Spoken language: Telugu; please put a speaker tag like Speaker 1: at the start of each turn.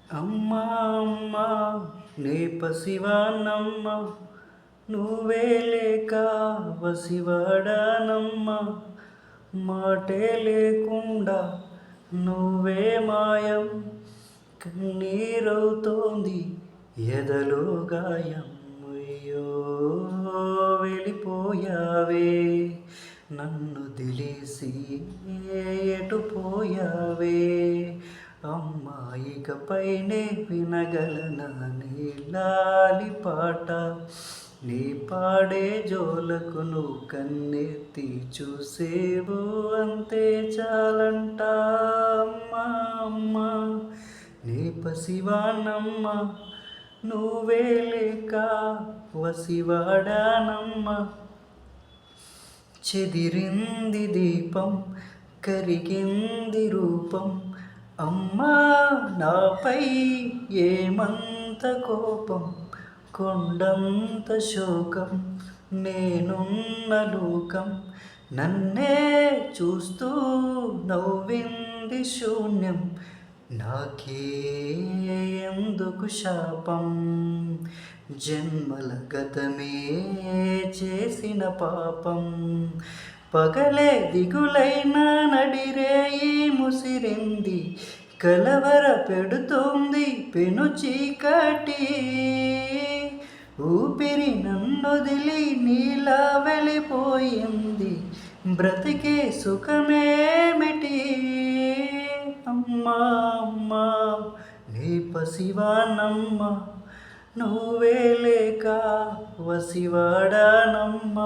Speaker 1: అమ్మా అమ్మా నే పసివానమ్మ నువ్వే లేక వసివాడానమ్మ మాటే లేకుండా నువ్వే మాయం కన్నీరవుతోంది ఎదలో గాయం అయ్యో వెళ్ళిపోయావే నన్ను దిలేసి ఎటు పోయావే అమ్మాయికపైనే వినగలనా నీ లాలి పాట నీ పాడే జోలకు నువ్వు కన్నెత్తి చూసేవు అంతే చాలంట అమ్మా అమ్మా నీ పసివానమ్మ నువ్వే లేక వసివాడానమ్మ చెదిరింది దీపం కరిగింది రూపం అమ్మా నాపై ఏమంత కోపం కొండంత శోకం నేనున్న లోకం నన్నే చూస్తూ నవ్వింది శూన్యం నాకే ఎందుకు శాపం జన్మల గతమే చేసిన పాపం పగలే దిగులైన నడిరేయి ముసిరింది కలవర పెడుతోంది పెను చీకటి ఊపిరి నన్నొదిలి నీలా వెళ్ళిపోయింది బ్రతికే సుఖమేమిటి అమ్మా అమ్మా నీ పసివానమ్మ నువ్వే లేక వసివాడానమ్మ